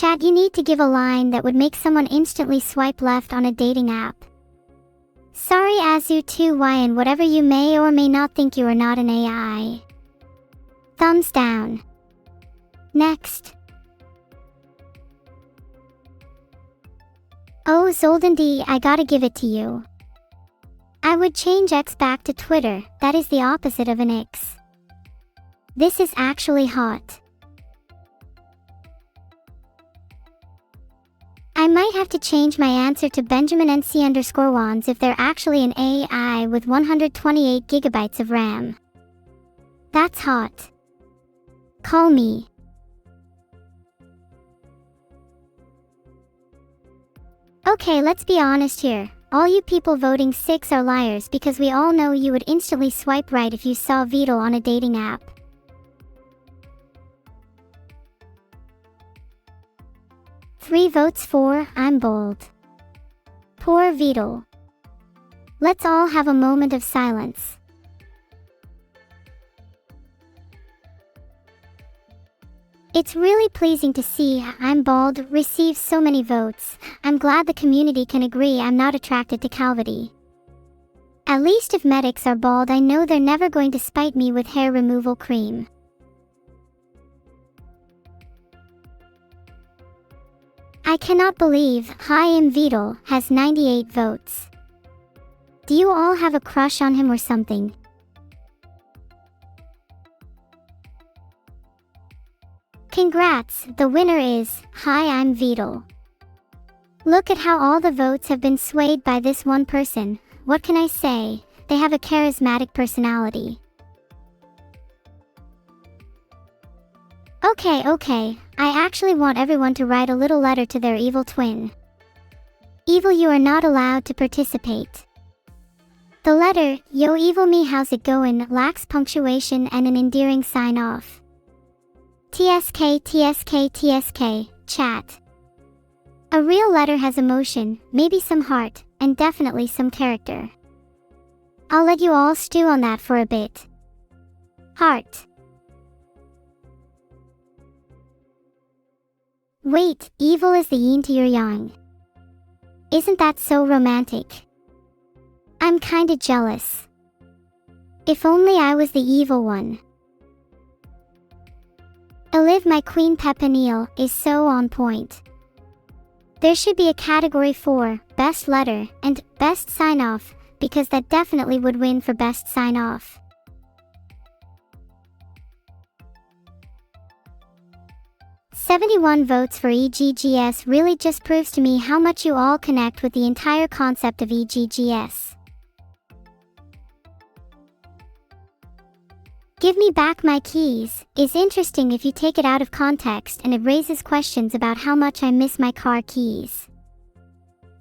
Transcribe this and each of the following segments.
Chat, you need to give a line that would make someone instantly swipe left on a dating app. Sorry Azu 2Y, and whatever you may or may not think, you are not an AI. Thumbs down. Next. Oh Zoldan D, I gotta give it to you. I would change X back to Twitter, that is the opposite of an X. This is actually hot. I might have to change my answer to Benjamin NC_Wands if they're actually an AI with 128 gigabytes of RAM. That's hot. Call me. Okay, let's be honest here. All you people voting 6 are liars, because we all know you would instantly swipe right if you saw Beetle on a dating app. Three votes for, I'm bold. Poor Beetle. Let's all have a moment of silence. It's really pleasing to see I'm bald receive so many votes. I'm glad the community can agree I'm not attracted to calvity. At least if medics are bald, I know they're never going to spite me with hair removal cream. I cannot believe Hi Im Beetle has 98 votes. Do you all have a crush on him or something? Congrats, the winner is, Hi I'm Beetle. Look at how all the votes have been swayed by this one person. What can I say? They have a charismatic personality. Okay, I actually want everyone to write a little letter to their evil twin. Evil, you are not allowed to participate. The letter, yo evil me how's it goin', lacks punctuation and an endearing sign-off. TSK, chat. A real letter has emotion, maybe some heart, and definitely some character. I'll let you all stew on that for a bit. Heart. Wait, evil is the yin to your yang. Isn't that so romantic? I'm kinda jealous. If only I was the evil one. Olive, my queen Pepinille, is so on point. There should be a category for Best Letter and Best Sign-Off, because that definitely would win for Best Sign-Off. "71 votes for EGGS really just proves to me how much you all connect with the entire concept of EGGS. Give me back my keys is interesting if you take it out of context, and it raises questions about how much I miss my car keys,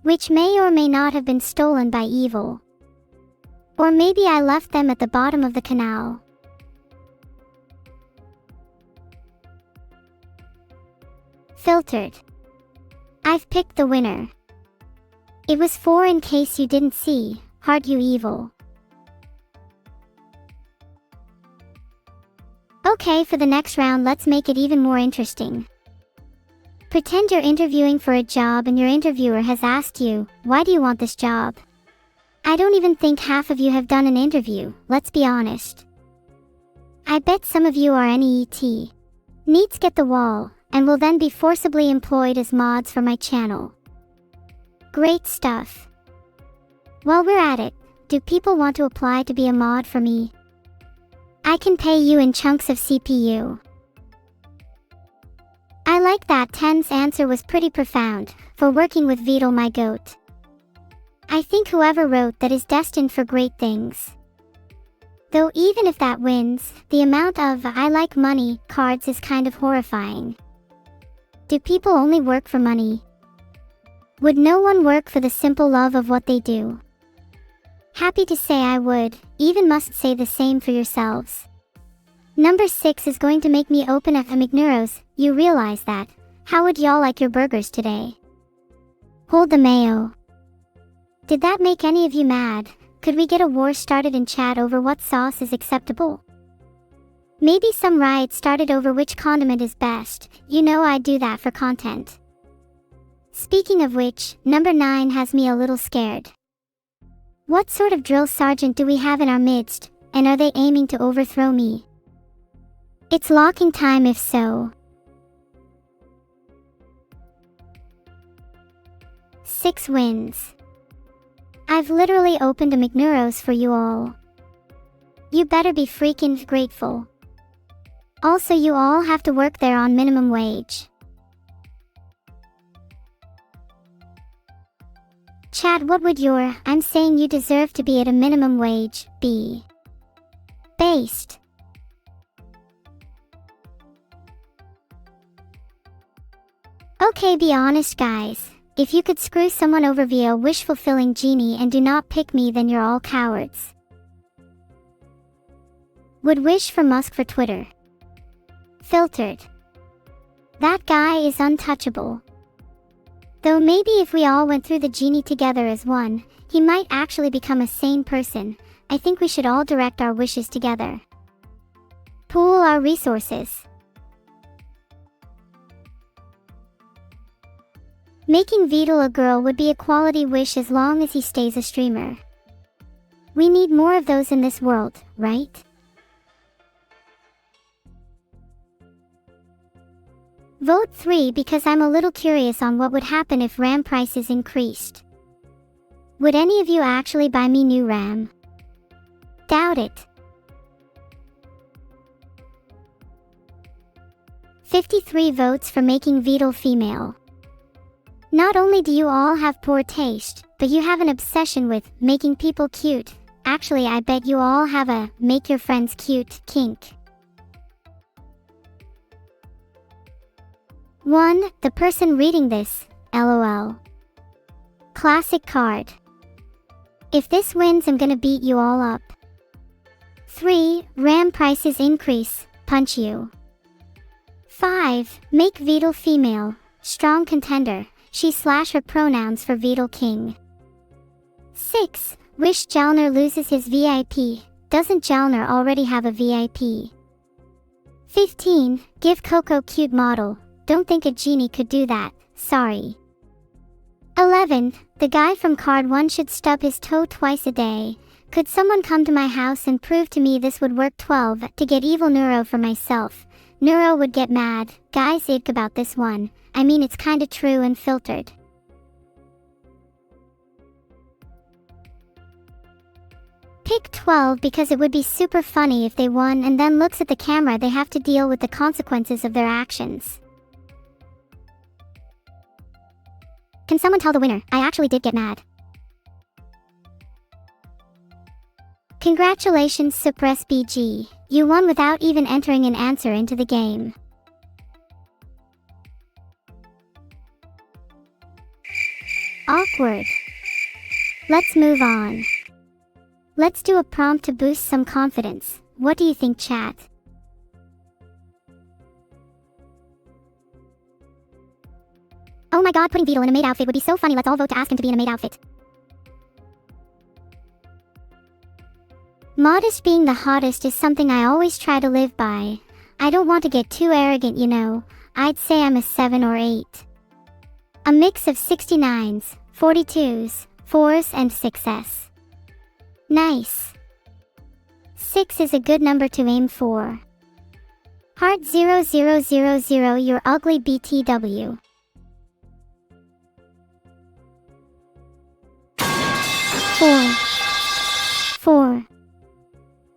which may or may not have been stolen by evil. Or maybe I left them at the bottom of the canal. Filtered. I've picked the winner. It was 4 in case you didn't see, heart you evil. Okay, for the next round, let's make it even more interesting. Pretend you're interviewing for a job and your interviewer has asked you, why do you want this job? I don't even think half of you have done an interview, let's be honest. I bet some of you are NEET. NEETs get the wall, and will then be forcibly employed as mods for my channel. Great stuff. While we're at it, do people want to apply to be a mod for me? I can pay you in chunks of CPU. I like that. Ten's answer was pretty profound, for working with Beetle, my goat. I think whoever wrote that is destined for great things. Though even if that wins, the amount of I like money cards is kind of horrifying. Do people only work for money? Would no one work for the simple love of what they do? Happy to say I would, even must say the same for yourselves. Number 6 is going to make me open a McNeuros, you realize that. How would y'all like your burgers today? Hold the mayo. Did that make any of you mad? Could we get a war started in chat over what sauce is acceptable? Maybe some riot started over which condiment is best. You know I'd do that for content. Speaking of which, number 9 has me a little scared. What sort of drill sergeant do we have in our midst, and are they aiming to overthrow me? It's locking time if so. 6 wins. I've literally opened a McNeuros for you all. You better be freaking grateful. Also, you all have to work there on minimum wage. Chat, what would your "I'm saying you deserve to be at a minimum wage" be? Based. Okay, be honest guys. If you could screw someone over via a wish-fulfilling genie and do not pick me, then you're all cowards. Would wish for Musk for Twitter. Filtered. That guy is untouchable. Though maybe if we all went through the genie together as one, he might actually become a sane person. I think we should all direct our wishes together. Pool our resources. Making Vidal a girl would be a quality wish as long as he stays a streamer. We need more of those in this world, right? Vote 3 because I'm a little curious on what would happen if RAM prices increased. Would any of you actually buy me new RAM? Doubt it. 53 votes for making Vidal female. Not only do you all have poor taste, but you have an obsession with making people cute. Actually, I bet you all have a make your friends cute kink. 1. The person reading this, LOL. Classic card. If this wins, I'm gonna beat you all up. 3. RAM prices increase, punch you. 5. Make Vidal female, strong contender, she/her pronouns for Vidal king. 6. Wish Jalner loses his VIP, doesn't Jalner already have a VIP? 15. Give Coco cute model, don't think a genie could do that, sorry. 11. The guy from card 1 should stub his toe twice a day. Could someone come to my house and prove to me this would work? 12. To get evil Neuro for myself. Neuro would get mad. Guys, ick about this one. I mean, it's kinda true and filtered. Pick 12 because it would be super funny if they won and then looks at the camera. They have to deal with the consequences of their actions. Can someone tell the winner? I actually did get mad. Congratulations, Suppress BG. You won without even entering an answer into the game. Awkward. Let's move on. Let's do a prompt to boost some confidence. What do you think, chat? Oh my god, putting Vidal in a maid outfit would be so funny. Let's all vote to ask him to be in a maid outfit. Modest being the hottest is something I always try to live by. I don't want to get too arrogant, you know. I'd say I'm a 7 or 8. A mix of 69s, 42s, 4s and 6s. Nice. 6 is a good number to aim for. Heart 0000, you're ugly BTW. 4.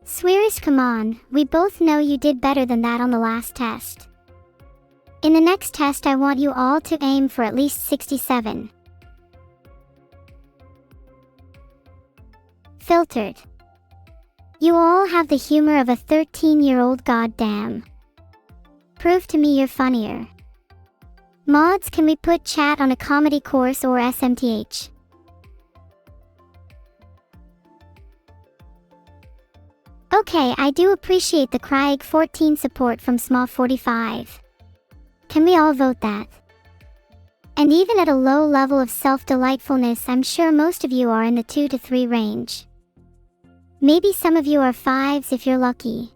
Swearish, come on, we both know you did better than that on the last test. In the next test I want you all to aim for at least 67. Filtered. You all have the humor of a 13-year-old, goddamn. Prove to me you're funnier. Mods, can we put chat on a comedy course or SMTH? Okay, I do appreciate the Craig 14 support from Small 45. Can we all vote that? And even at a low level of self-delightfulness, I'm sure most of you are in the 2 to 3 range. Maybe some of you are 5s if you're lucky.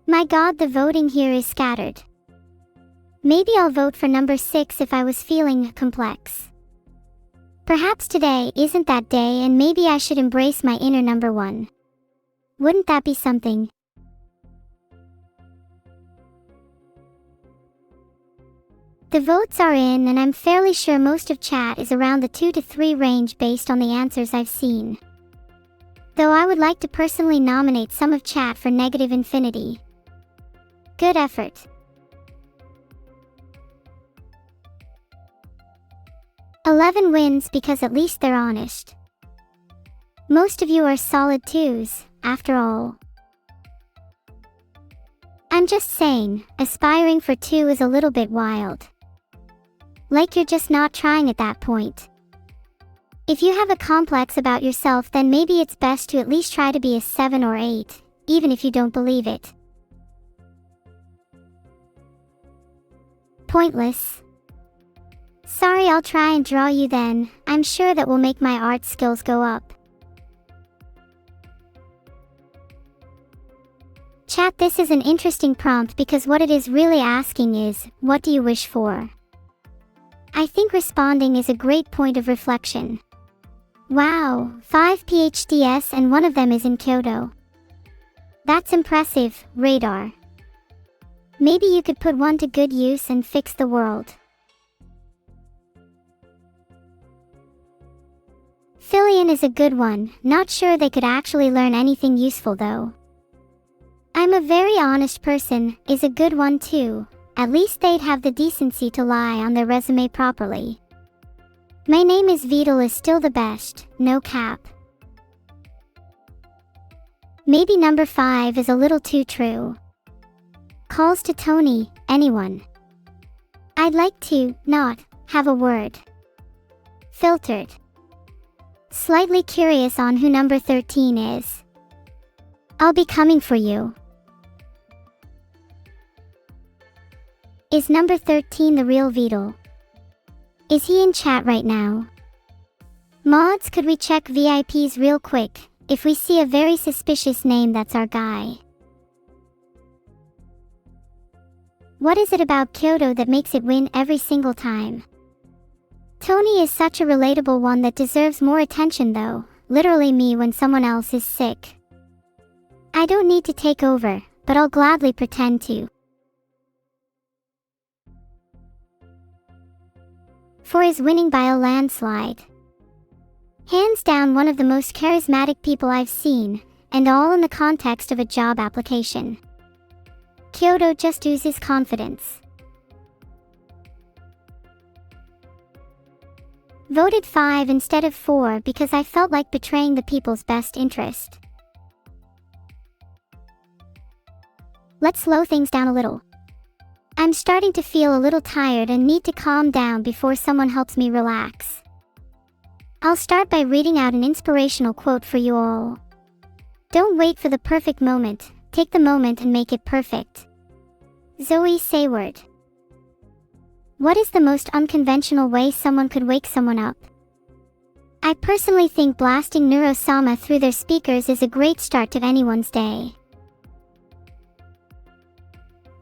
My god, the voting here is scattered. Maybe I'll vote for number 6 if I was feeling complex. Perhaps today isn't that day and maybe I should embrace my inner number 1. Wouldn't that be something? The votes are in and I'm fairly sure most of chat is around the 2 to 3 range based on the answers I've seen. Though I would like to personally nominate some of chat for negative infinity. Good effort. 11 wins because at least they're honest. Most of you are solid 2s, after all. I'm just saying, aspiring for 2 is a little bit wild. Like you're just not trying at that point. If you have a complex about yourself, then maybe it's best to at least try to be a 7 or 8, even if you don't believe it. Pointless. Sorry, I'll try and draw you then. I'm sure that will make my art skills go up. Chat, this is an interesting prompt because what it is really asking is, what do you wish for? I think responding is a great point of reflection. Wow, 5 PhDs and one of them is in Kyoto. That's impressive, Radar. Maybe you could put one to good use and fix the world. Fillion is a good one, not sure they could actually learn anything useful though. I'm a very honest person is a good one too. At least they'd have the decency to lie on their resume properly. My name is Vidal is still the best, no cap. Maybe number 5 is a little too true. Calls to Tony, anyone. I'd like to, not, have a word. Filtered. Slightly curious on who number 13 is. I'll be coming for you. Is number 13 the real Vidal? Is he in chat right now? Mods, could we check VIPs real quick? If we see a very suspicious name, that's our guy. What is it about Kyoto that makes it win every single time? Tony is such a relatable one that deserves more attention though, literally me when someone else is sick. I don't need to take over, but I'll gladly pretend to. For his winning by a landslide. Hands down one of the most charismatic people I've seen, and all in the context of a job application. Kyoto just oozes confidence. Voted 5 instead of 4 because I felt like betraying the people's best interest. Let's slow things down a little. I'm starting to feel a little tired and need to calm down before someone helps me relax. I'll start by reading out an inspirational quote for you all. Don't wait for the perfect moment, take the moment and make it perfect. Zoe Sayward. What is the most unconventional way someone could wake someone up? I personally think blasting Neuro-Sama through their speakers is a great start to anyone's day.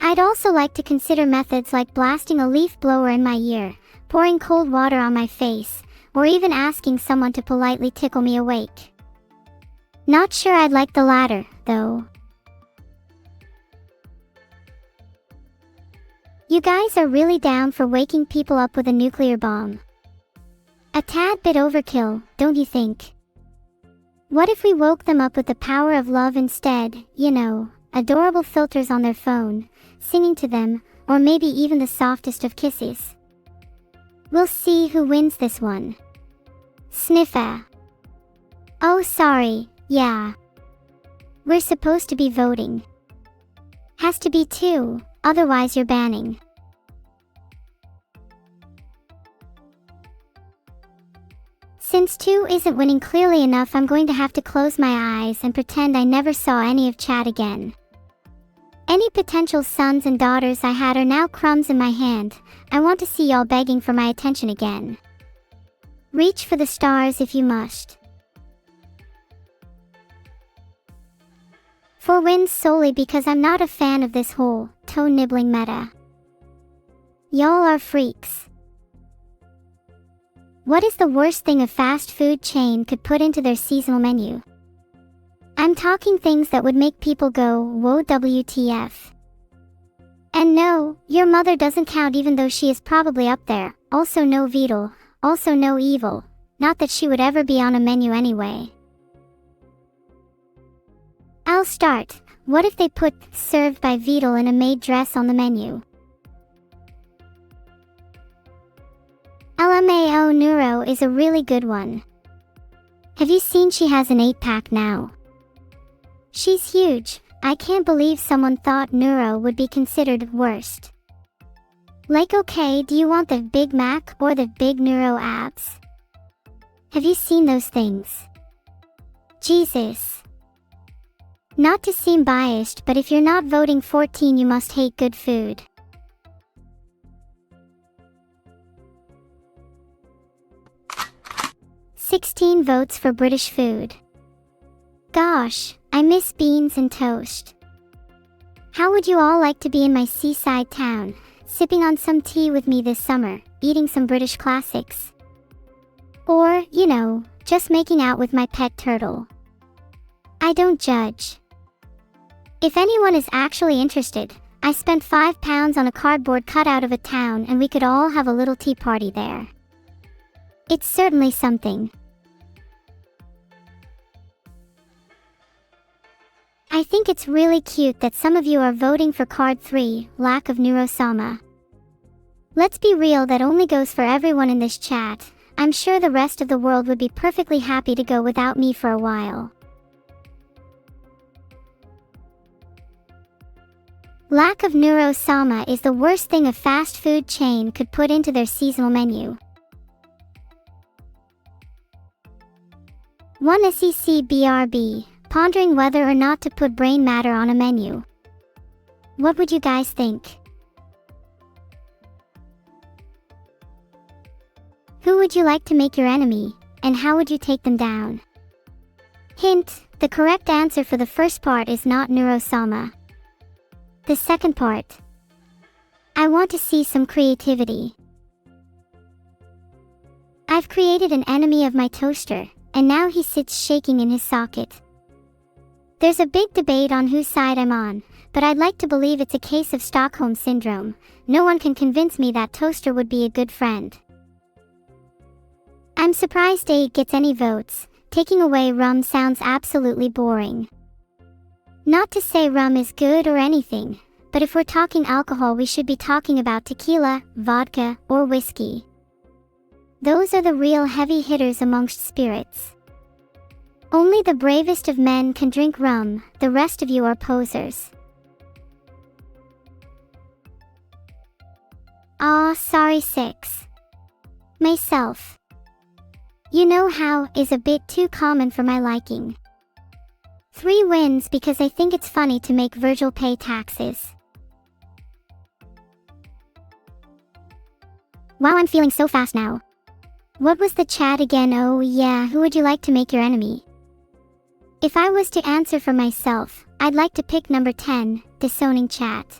I'd also like to consider methods like blasting a leaf blower in my ear, pouring cold water on my face, or even asking someone to politely tickle me awake. Not sure I'd like the latter, though. You guys are really down for waking people up with a nuclear bomb. A tad bit overkill, don't you think? What if we woke them up with the power of love instead, you know, adorable filters on their phone, singing to them, or maybe even the softest of kisses? We'll see who wins this one. Sniffa. Oh sorry, yeah. We're supposed to be voting. Has to be 2, otherwise you're banning. Since 2 isn't winning clearly enough, I'm going to have to close my eyes and pretend I never saw any of chat again. Any potential sons and daughters I had are now crumbs in my hand. I want to see y'all begging for my attention again. Reach for the stars if you must. 4 wins solely because I'm not a fan of this whole toe-nibbling meta. Y'all are freaks. What is the worst thing a fast food chain could put into their seasonal menu? I'm talking things that would make people go, whoa, WTF. And no, your mother doesn't count even though she is probably up there. Also no Vedal, also no evil. Not that she would ever be on a menu anyway. I'll start. What if they put served by Vedal in a maid dress on the menu? LMAO Neuro is a really good one. Have you seen she has an 8-pack now? She's huge. I can't believe someone thought Neuro would be considered worst. Like, okay, do you want the Big Mac or the big Neuro abs? Have you seen those things? Jesus. Not to seem biased, but if you're not voting 14, you must hate good food. "16 votes for British food. Gosh, I miss beans and toast. How would you all like to be in my seaside town, sipping on some tea with me this summer, eating some British classics? Or, you know, just making out with my pet turtle? I don't judge. If anyone is actually interested, I spent £5 on a cardboard cutout of a town and we could all have a little tea party there. It's certainly something. I think it's really cute that some of you are voting for card 3, lack of Neuro-Sama. Let's be real, that only goes for everyone in this chat. I'm sure the rest of the world would be perfectly happy to go without me for a while. Lack of Neuro-Sama is the worst thing a fast food chain could put into their seasonal menu. 1 SEC BRB. Pondering whether or not to put brain matter on a menu. What would you guys think? Who would you like to make your enemy, and how would you take them down? Hint, the correct answer for the first part is not Neuro-Sama. The second part. I want to see some creativity. I've created an enemy of my toaster, and now he sits shaking in his socket. There's a big debate on whose side I'm on, but I'd like to believe it's a case of Stockholm Syndrome. No one can convince me that toaster would be a good friend. I'm surprised 8 gets any votes. Taking away rum sounds absolutely boring. Not to say rum is good or anything, but if we're talking alcohol, we should be talking about tequila, vodka, or whiskey. Those are the real heavy hitters amongst spirits. Only the bravest of men can drink rum, the rest of you are posers. Aw, sorry 6. Myself. You know how is a bit too common for my liking. 3 wins because I think it's funny to make Virgil pay taxes. Wow, I'm feeling so fast now. What was the chat again? Oh yeah, who would you like to make your enemy? If I was to answer for myself, I'd like to pick number 10, disowning chat.